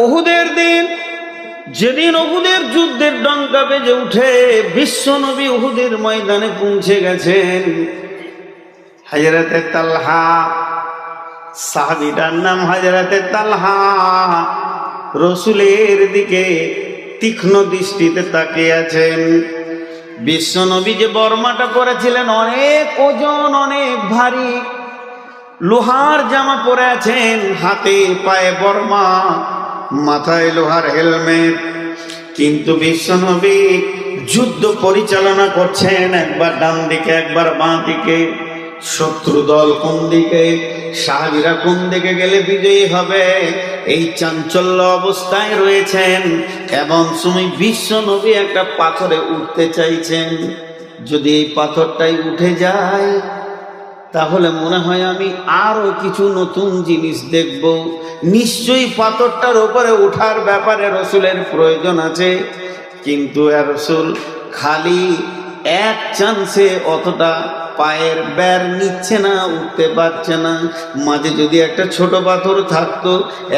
উহুদের দিন, যেদিন উহুদের যুদ্ধের ডঙ্কা বেজে উঠে বিশ্ব নবী উহুদের ময়দানে পৌঁছে গেছেন, হযরতে তালহা, সাহাবীটার নাম হযরতে তালহা, রাসূলের দিকে তীক্ষ্ণ দৃষ্টিতে তাকিয়ে আছেন। বিশ্ব নবী যে বর্মাটা পরেছিলেন অনেক ওজন, অনেক ভারী, লোহার জামা পরে আছেন, হাতে পায়ে বর্মা, মাথায় লোহার হেলমেট, কিন্তু বিশ্বনবী যুদ্ধ পরিচালনা করছেন, একবার ডান দিকে একবার বাঁ দিকে, শত্রু দল কোন দিকে, সাহাবীরা কোন দিকে গেলে বিজয়ী হবে, এই চাঞ্চল্য অবস্থায় রয়েছেন। এমন সময় বিশ্বনবী একটা পাথরে উঠতে চাইছেন, যদি এই পাথরটাই উঠে যায় তাহলে মনে হয় আমি আরো কিছু নতুন জিনিস দেখব, নিশ্চয়ই পাথরটার উপরে ওঠার ব্যাপারে রসুলের প্রয়োজন আছে। কিন্তু রসুল খালি এক চান্সে অতটা পায়ের বের নিচ্ছে না, উঠতে পারছে না। মাঝে যদি একটা ছোট পাথর থাকতো,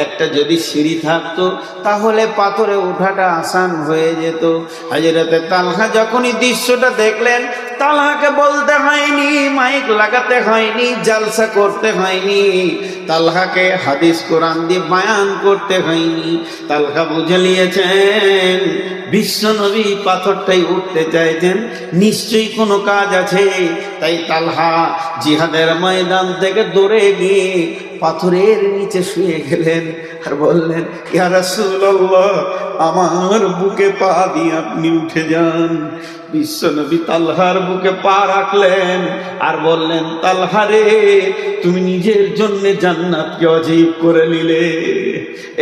একটা যদি সিঁড়ি থাকতো, তাহলে পাথরে ওঠাটা আসান হয়ে যেত। হযরতে তালহা যখনই দৃশ্যটা দেখলেন, তালহাকে বলতে হয়নি, মাইক লাগাতে হয়নি, জালসা করতে হয়নি, তালহাকে হাদিস কোরআন দিয়ে বায়ান করতে হয়নি। তালহা বুঝে নিয়েছেন বিশ্বনবী পাথরটাই উঠতে চাইছেন, নিশ্চয়ই কোনো কাজ আছে। তাই তালহা জিহাদের ময়দান থেকে দৌড়ে গিয়ে পাথরের নিচে শুয়ে গেলেন আর বললেন, ইয়া রাসূলুল্লাহ, আমার বুকে পা দিয়ে আপনি উঠে যান। বিশ্বনবী তালহার বুকে পা রাখলেন আর বললেন, তালহা রে, তুমি নিজের জন্য জান্নাতকে অজীব করে নিলে।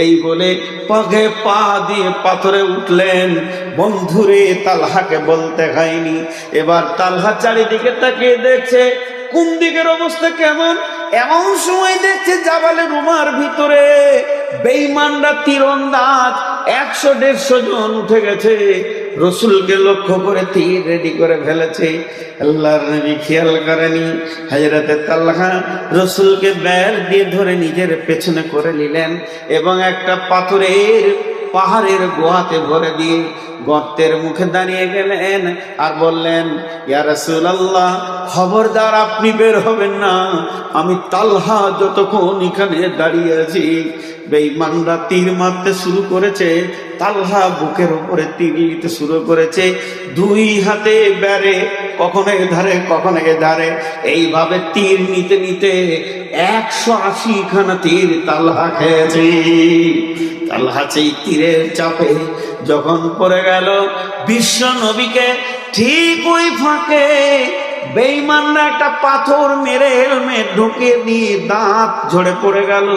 এই বলে পায়ে পা দিয়ে পাথরে উঠলেন। বন্ধুরে, তালহাকে বলতে হয়নি। এবার তালহা চারিদিকে তাকিয়ে দেখছে কোন দিকের অবস্থা কেমন। এমন সময় দেখছে জাবালে রুমার ভিতরে বেঈমানরা তীরন্দাজ 100-150 জন উঠে গেছে, রসুলকে লক্ষ্য করে তীর রেডি করে ফেলেছে। আল্লাহর নবী খেয়াল করেনি। হযরতে তালহা রসুলকে বের দিয়ে ধরে নিজের পেছনে করে নিলেন এবং একটা পাথরের পাহাড়ের গোয়াতে ভরে দিয়ে গর্তের মুখে দাঁড়িয়ে গেলেন আর বললেন, ইয়া রাসূলুল্লাহ, খবরদার আপনি বের হবেন না, আমি তালহা যতক্ষণ এখানে দাঁড়িয়ে আছি। বেঈমানরা তীর মারতে শুরু করেছে, তালহা বুকের উপরে তীর নিতে শুরু করেছে, দুই হাতে বেড়ে কখনো এধারে কখনো এধারে, এইভাবে তীর নিতে নিতে 180 খানা তীর তালহা খেয়েছে। তালহা সেই তীরের চাপে যখন পড়ে গেল, বিশ্ব নবীকে ঠিক ওই ফাঁকে বেঈমানরা একটা পাথর মেরে হেলমেট ঢুকিয়ে দিয়ে দাঁত ঝরে পড়ে গেল।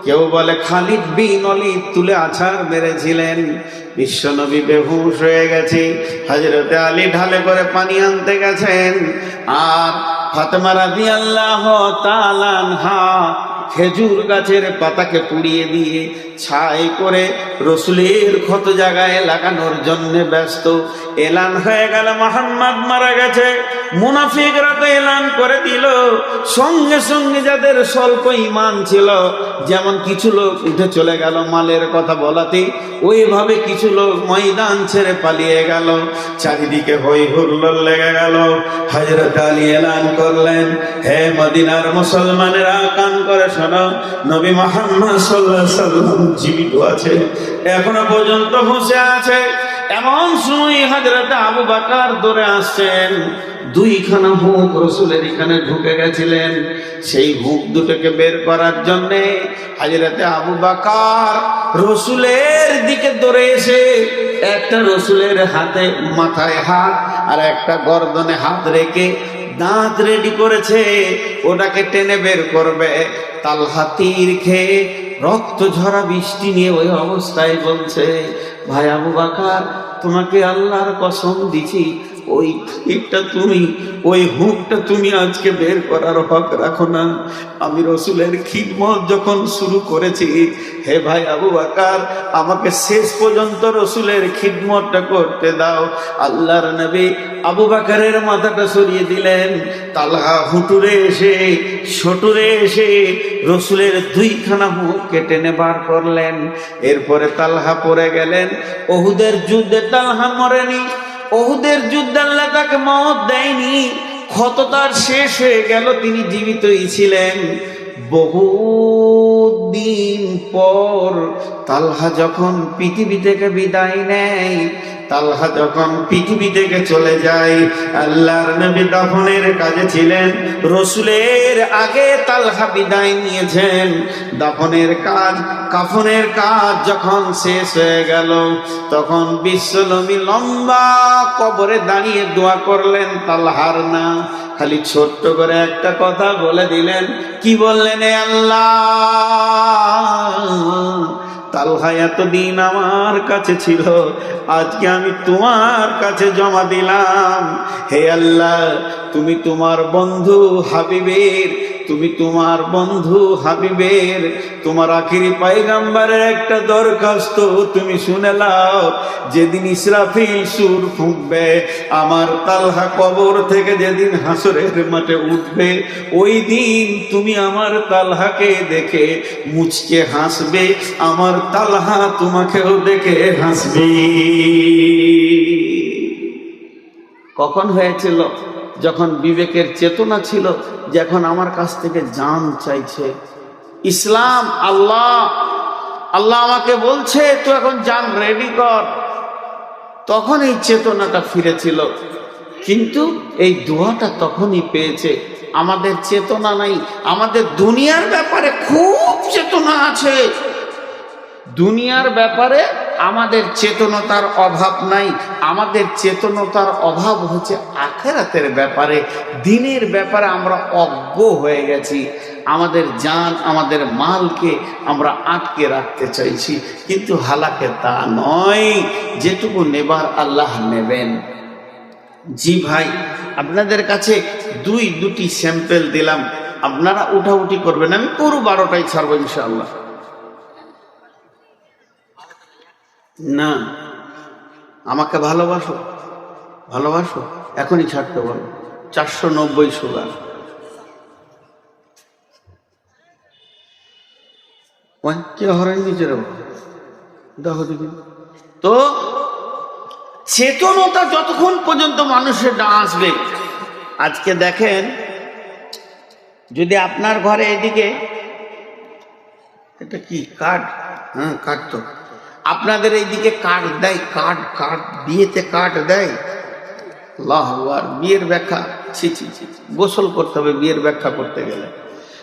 কেউ বলে খালিদ বিন ওয়ালিদ তুলে আছাড় মেরেছিলেন। বিশ্বনবী বেহুশ হয়ে গেছে। হযরতে আলী ঢালে করে পানি আনতে গেছেন আর ফাতেমা রাদিয়াল্লাহু তাআলা আনহা খেজুর গাছের পাতাকে পুড়িয়ে দিয়ে ছাই করে রসুলের ক্ষত জায়গায় লাগানোর জন্য ব্যস্ত। এলান হয়ে গেল মুহাম্মদ মারা গেছে। মুনাফিকরা তো এলান করে দিল, সঙ্গে সঙ্গে যাদের স্বল্প ঈমান ছিল, যেমন কিছু লোক উঠে চলে গেল মালের কথা বলাতে, ওইভাবে কিছু লোক ময়দান ছেড়ে পালিয়ে গেল। চারিদিকে হই হুল্লোড় লেগে গেল। হযরত আলী এলান করলেন, হে মদিনার মুসলমানেরা, কান করে শোনো, নবী মুহাম্মদ সাল্লাল্লাহু আলাইহি ওয়াসাল্লাম জীবিত আছে, এখনো পর্যন্ত বসে আছে। এমন সময় হযরত আবু বকর দৌড়ে আসছেন। দুইখানা হুক রসুলের এখানে ঢুকে গেছিলেন, সেই হুক দুটোকে বের করার জন্য হযরতে আবু বকর রসুলের দিকে দৌড়ে এসে একটা রসুলের হাতে মাথায় হাত আর একটা গর্দনে হাত রেখে দাঁত রেডি করেছে, ওটাকে টেনে বের করবে। তালহা তীর খেয়ে রক্ত ঝরা বৃষ্টি নিয়ে ওই অবস্থায় বলছে, ভাই আবু বকর, তোমাকে আল্লাহর কসম দিছি, ওই তীরটা তুমি, ওই হুকটা তুমি আজকে বের করার হক রাখো না। আমি রসুলের খিদমত যখন শুরু করেছি, হে ভাই আবু বকর, আমাকে শেষ পর্যন্ত রসুলের খিদমতটা করতে দাও। আল্লাহর নবী আবু বকরের মাথাটা সরিয়ে দিলেন। তালহা হুটুরে এসে সটুরে এসে রসুলের দুইখানা মুখ কেটে বার করলেন। এরপরে তালহা পড়ে গেলেন। ওহুদের যুদ্ধে তালহা মরেনি, ওহুদের যুদ্ধে আল্লাহ তাকে মওত দেয়নি, ক্ষত তার শেষ হয়ে গেল, তিনি জীবিতই ছিলেন। বহুদিন পর তালহা যখন পৃথিবী থেকে বিদায় নেয়, তালহা যখন পৃথিবী থেকে চলে যায়, আল্লাহর নবী দাফনের কাজে ছিলেন। রসুলের আগে তালহা বিদায় নিয়েছেন। দাফনের কাজ, কাফনের কাজ যখন শেষ হয়ে গেল, তখন বিশ্বনবী লম্বা কবরে দাঁড়িয়ে দোয়া করলেন, তালহার না, খালি ছোট্ট করে একটা কথা বলে দিলেন। কি বললেন? এ আল্লাহ, তালহা এতদিন আমার কাছে ছিল, আজকে আমি তোমার কাছে জমা দিলাম। হে আল্লাহ, তুমি তোমার বন্ধু হাবিবের, তুমি তোমার বন্ধু হাবিবের, তোমার আখিরি পয়গম্বরের একটা দরখাস্ত তুমি শুনে নাও। যেদিন ইসরাফিল সুর ফুঁকবে, আমার তালহা কবর থেকে যেদিন হাসরের মাঠে উঠবে, ওই দিন তুমি আমার তালহাকে দেখে মুচকে হাসবে, আমার তালহা তোমাকেও দেখে হাসবে। কখন হয়েছিল? যখন বিবেকের চেতনা ছিল যে এখন আমার কাছ থেকে জান চাইছে। ইসলাম, আল্লাহ আমাকে বলছে তুই এখন জান রেডি কর, তখন এই চেতনাটা ফিরেছিল। কিন্তু এই দোয়াটা তখনই পেয়েছে। আমাদের চেতনা নাই। আমাদের দুনিয়ার ব্যাপারে খুব চেতনা আছে, দুনিয়ার ব্যাপারে আমাদের চেতনতার অভাব নাই। আমাদের চেতনতার অভাব হচ্ছে আখিরাতের ব্যাপারে, দিনের ব্যাপারে আমরা অজ্ঞ হয়ে গেছি। আমাদের জান, আমাদের মালকে আমরা আটকে রাখতে চাইছি, কিন্তু হালাকে তা নয়। যেটুকু নেবার আল্লাহ নেবেন। জি ভাই, আপনাদের কাছে দুটি স্যাম্পেল দিলাম, আপনারা উঠাউঠি করবেন। আমি পুরো 12টাই ছাড়বো ইনশাআল্লাহ। না, আমাকে ভালোবাসো, ভালোবাসো, এখনই ছাড়তে বলো। 490 সুগার। কে হরেন নিজের দেখো দেখি তো। চেতনতা যতক্ষণ পর্যন্ত মানুষের না আসবে, আজকে দেখেন, যদি আপনার ঘরে এদিকে এটা কি কার্ড, হ্যাঁ কার্ড, তো আপনাদের এইদিকে কার্ড দেয়, কার্ড বিয়েতে কার্ড দেয়। আল্লাহু আকবার, বিয়ের ব্যাখ্যা, ছি, গোসল করতে হবে বিয়ের ব্যাখ্যা করতে গেলে,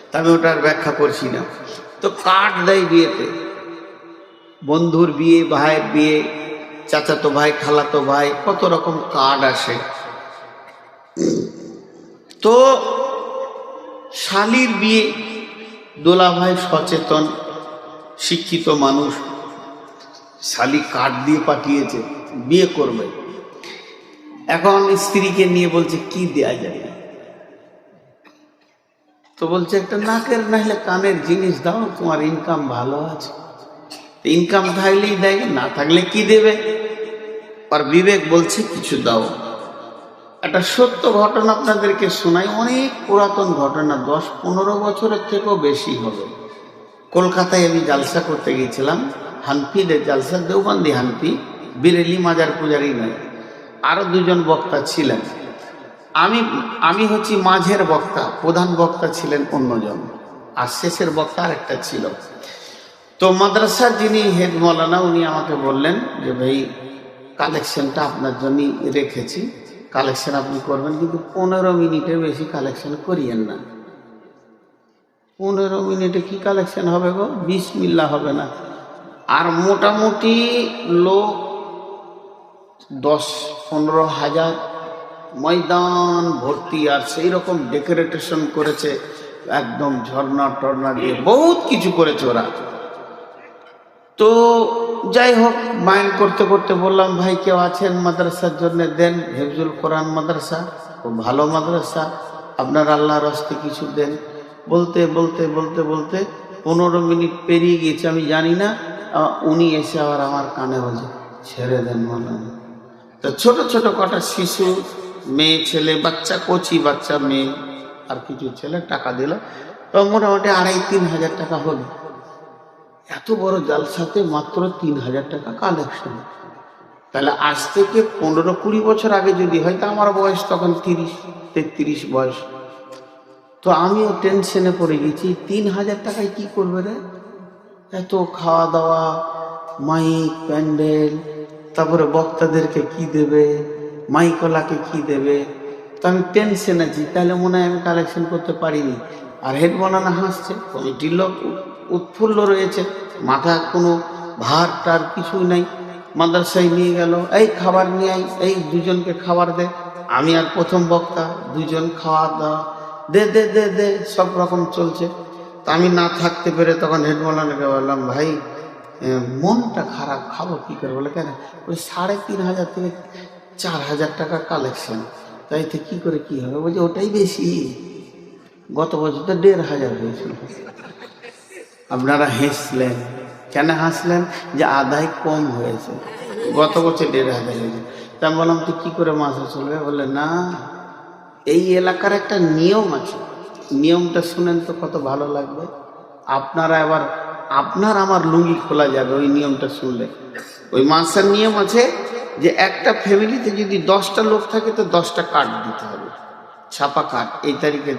তা আমি ওটার ব্যাখ্যা করছি না। তো কার্ড দেয় বিয়েতে, বন্ধুর বিয়ে, ভাইয়ের বিয়ে, চাচাতো ভাই, খালাতো ভাই, কত রকম কার্ড আসে। তো শালির বিয়ে, দোলা ভাই সচেতন শিক্ষিত মানুষ, শালি কার্ড দিয়ে পাঠিয়েছে বিয়ে করবে। এখন স্ত্রীকে নিয়ে বলছে কি দেয়া যাবে, তো বলছে একটা নাকের নাহলে কানের জিনিস দাও, তোমার ইনকাম ভালো আছে। ইনকাম থাকলেই দেয়, না থাকলে কি দেবে? আর বিবেক বলছে কিছু দাও। একটা সত্য ঘটনা আপনাদেরকে শোনাই, অনেক পুরাতন ঘটনা, 10-15 বছরের থেকেও বেশি হবে। কলকাতায় আমি জালসা করতে গিয়েছিলাম, হানফিদের জালসা, দেওবন্দি হানফি, বিরেলি মাজার পূজারি নয়, আরো 2জন বক্তা ছিলেন। আমি হচ্ছি মাঝের বক্তা, প্রধান বক্তা ছিলেন অন্যজন, আর শেষের বক্তা আরেকটা ছিল। তো মাদ্রাসার যিনি হেড মৌলানা, উনি আমাকে বললেন যে ভাই কালেকশনটা আপনার জন্য রেখেছি, কালেকশন আপনি করবেন, কিন্তু 15 মিনিটের বেশি কালেকশন করিয়েন না। 15 মিনিটে কি কালেকশন হবে গো? বিসমিল্লাহ হবে না। আর মোটামুটি লোক 10-15 হাজার, ময়দান ভর্তি, আর সেই রকম ডেকোরেটেশন করেছে, একদম ঝর্ণা টর্না দিয়ে বহুত কিছু করেছে ওরা। তো যাই হোক, মাইন্ড করতে করতে বললাম, ভাই কেউ আছেন মাদ্রাসার জন্য দেন, হেফজুল কোরআন মাদ্রাসা, খুব ভালো মাদ্রাসা, আপনার আল্লাহর হস্তে কিছু দেন। বলতে বলতে বলতে বলতে 15 মিনিট পেরিয়ে গিয়েছে, আমি জানি না। উনি এসে আবার আমার কানে বলছে, ছেড়ে দেন মাওলানা। তো ছোট ছোট কটা শিশু, মেয়ে ছেলে, বাচ্চা, কচি বাচ্চা মেয়ে আর কিছু ছেলে টাকা দিল। তো মোটামুটি 2,5-3 হাজার টাকা হলো। এত বড় জালসাতে মাত্র 3,000 টাকা কালেকশন। তাহলে আজ থেকে 15-20 বছর আগে যদি হয়, তা আমার বয়স তখন 30-33 বয়স। তো আমিও টেনশনে পড়ে গেছি, 3,000 টাকায় কি করবে রে? এত খাওয়া দাওয়া, মাইক, প্যান্ডেল, তারপরে বক্তাদেরকে কি দেবে, মাইকলাকে কি দেবে। তো আমি টেনশন আছি, তাহলে মনে হয় আমি কালেকশন করতে পারিনি। আর হেড বানানো হাসছে, কমিটির লোক উৎফুল্ল রয়েছে, মাথা কোনো ভার টার কিছুই নাই। মাদ্রাসায় নিয়ে গেল, এই খাবার নিয়ে আই, এই 2জনকে খাবার দে। আমি আর প্রথম বক্তা, 2জন খাওয়া দাওয়া, দে দে দে দে, সব রকম চলছে। তা আমি না থাকতে পেরে তখন হেড মাওলানাকে বললাম, ভাই মনটা খারাপ, খাবো কি করে? বলে কেন? ওই 3,500 থেকে 4,000 টাকা কালেকশন, তাইতে কি করে কি হবে? বলছে ওটাই বেশি, গত বছর তো 1,500 হয়েছিল। আপনারা হাসলেন, কেন হাসলেন? যে আদায় কম হয়েছে, গত বছর 1,500 হয়েছে। তা আমি বললাম, তুই কি করে মাসে চলবে? বলে না, এই এলাকার একটা নিয়ম আছে, নিয়মটা শুনেন তো কত ভালো লাগবে। আপনারা এবার আপনার আমার লুঙ্গি খোলা যাবে ওই নিয়মটা শুনলে। ওই মাসের নিয়ম আছে যে একটা ফ্যামিলিতে যদি 10টা লোক থাকে তো 10টা কার্ড দিতে হবে, ছাপা কার্ড, এই তারিখে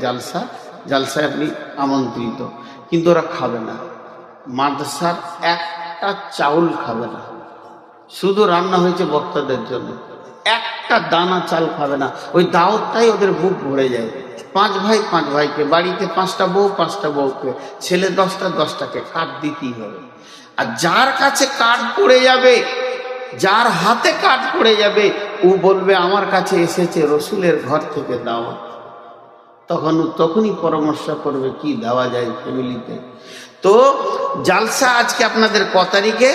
জালসায় আপনি আমন্ত্রিত। কিন্তু ওরা খাবে না, মাদ্রাসার একটা চাউল খাবে না, শুধু রান্না হয়েছে বক্তাদের জন্য, একটা দানা চাল খাবে না। ওই দাওয়াতটাই ওদের বুক ভরে যায়। 5 ভাই 5 ভাইকে, বাড়িতে 5টা বউ 5টা বউকে, ছেলে 10টা 10টাকে কার্ড দিতেই হবে। আর যার কাছে কার্ড পড়ে যাবে, যার হাতে কার্ড পড়ে যাবে, ও বলবে আমার কাছে এসেছে রসুলের ঘর থেকে দাওয়াত। তখনই পরামর্শ করবে কি দেওয়া যায় ফ্যামিলিতে। তো জালসা আজকে আপনাদের ক তারিখে?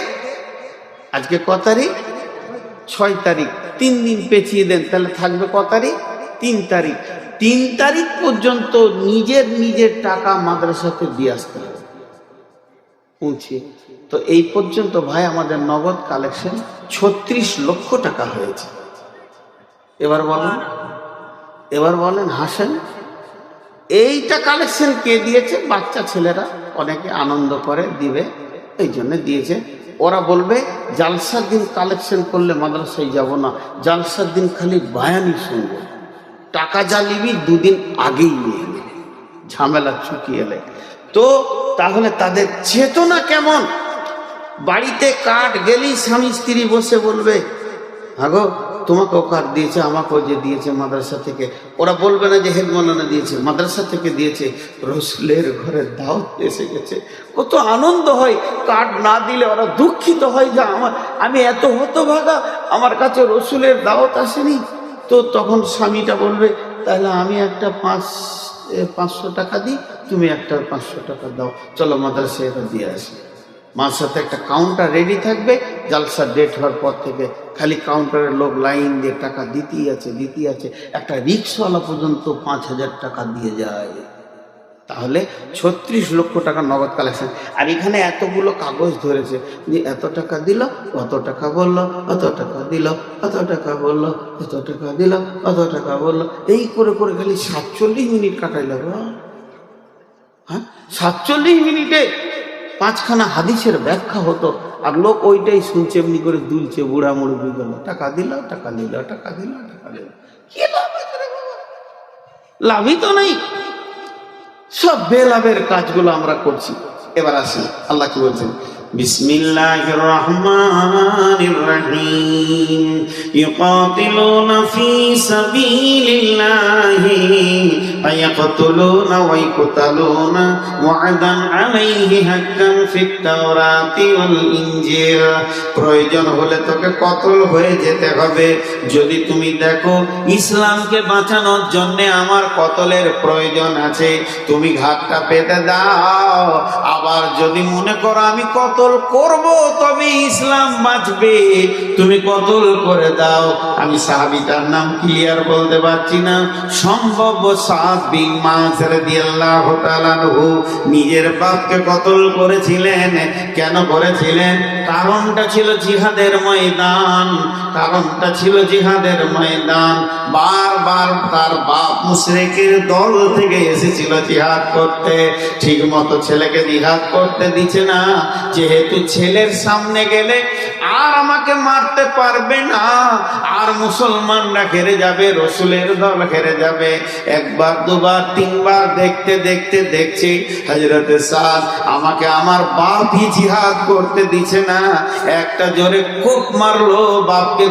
আজকে ক তারিখ? 6 তারিখ। 3 দিন পেছিয়ে দেন, তাহলে থাকবে ক তারিখ? 3 তারিখ। 3 তারিখ পর্যন্ত নিজের টাকা মাদ্রাসাতে দিয়ে আসতে হবে পৌঁছে। তো এই পর্যন্ত ভাই আমাদের নগদ কালেকশন 36 লক্ষ টাকা হয়েছে। এবার বলেন হাসেন, এইটা কালেকশন কে দিয়েছে? বাচ্চা ছেলেরা অনেকে আনন্দ করে দিবে, এই জন্য দিয়েছে। ওরা বলবে জালসার দিন কালেকশন করলে মাদ্রাসায় যাব না, জালসার দিন খালি বায়ানি শুনবো, টাকা যা নিবি 2 দিন আগেই নিয়ে নে, ঝামেলা চুকিয়ে এলে। তো তাহলে তাদের চেতনা কেমন? বাড়িতে কাঠ গেলেই স্বামী স্ত্রী বসে বলবে, হাগো তোমাকেও কাঠ দিয়েছে, আমাকেও যে দিয়েছে মাদ্রাসা থেকে। ওরা বলবে না যে হেড মাওলানা দিয়েছে, মাদ্রাসা থেকে দিয়েছে, রসুলের ঘরে দাওয়াত এসে গেছে। কত আনন্দ হয়। কাঠ না দিলে ওরা দুঃখিত হয় যে আমি এত হতভাগা, আমার কাছে রসুলের দাওয়াত আসেনি। তো তখন স্বামীটা বলবে, তাহলে আমি একটা 500 টাকা দিই, তুমি একটা 500 টাকা দাও, চলো মাদ্রাসায় এটা দিয়ে আসি। মার সাথে একটা কাউন্টার রেডি থাকবে, জালসার ডেট হওয়ার পর থেকে খালি কাউন্টারের লোক লাইন দিয়ে টাকা দিতেই আছে। একটা রিক্সাওয়ালা পর্যন্ত 5,000 টাকা দিয়ে যায়। তাহলে 36 লক্ষ টাকা নগদ কালেকশন। আর এখানে এতগুলো কাগজ ধরেছে যে এত টাকা দিল, অত টাকা বললো, অত টাকা দিল, অত টাকা বললো, এত টাকা দিল, অত টাকা বললো, এই করে করে খালি 47 মিনিট কাটাইল। হ্যাঁ, 47 মিনিটে 5খানা হাদিসের ব্যাখ্যা হতো, আর লোক ওইটাই শুনছে, এমনি করে দুলছে, বুড়া মুড়ি গেল, টাকা দিল, টাকা দিল, টাকা দিল, টাকা দিল। কি লাভ আছে রে বাবা? লাভই তো নেই। সব বেলাভের কাজগুলো আমরা করছি। এবার আসি, আল্লাহ কি বলছেন? বিসমিল্লাহির রহমানির রহিম। ইউকাতিলুনা ফি সাবিলিল্লাহি ফায়াকতুলুনা ওয়া ইয়াকতালুনা ওয়া'দান আলাইহি হাক্কান ফিত তাওরাতি ওয়াল ইনজিল। প্রয়োজন হলে তোকে কতল হয়ে যেতে হবে। যদি তুমি দেখো ইসলামকে বাঁচানোর জন্য আমার কতলের প্রয়োজন আছে, তুমি ঘাটটা পেতে দাও। আবার যদি মনে করো আমি কতল কতল করব তবে ইসলাম বাঁচবে, তুমি কতল করে দাও। আমি সাহাবীটার নাম ক্লিয়ার বলতে পারছি না, সম্ভব সাদ বিন মাস রাদিয়াল্লাহু তাআলা আনহু নিজের বাপকে কতল করেছিলেন। কেন করেছিলেন? কারণটা ছিল জিহাদের ময়দান, কারণটা ছিল জিহাদের ময়দান। বারবার তার বাপ মুশরিকের দল থেকে এসেছিল জিহাদ করতে, ঠিক মতো ছেলেকে জিহাদ করতে দিচ্ছে না। যেহেতু ছেলের সামনে গেলে আর আমাকে মারতে পারবে না, আর মুসলমানরা হেরে যাবে, রসুলের দল হেরে যাবে। একবার দুবার তিনবার দেখতে দেখতে দেখছি হযরতে সাদ আমাকে আমার বাপই জিহাদ করতে দিচ্ছে না। একটা জোরে কোপ মারলো বাপকে।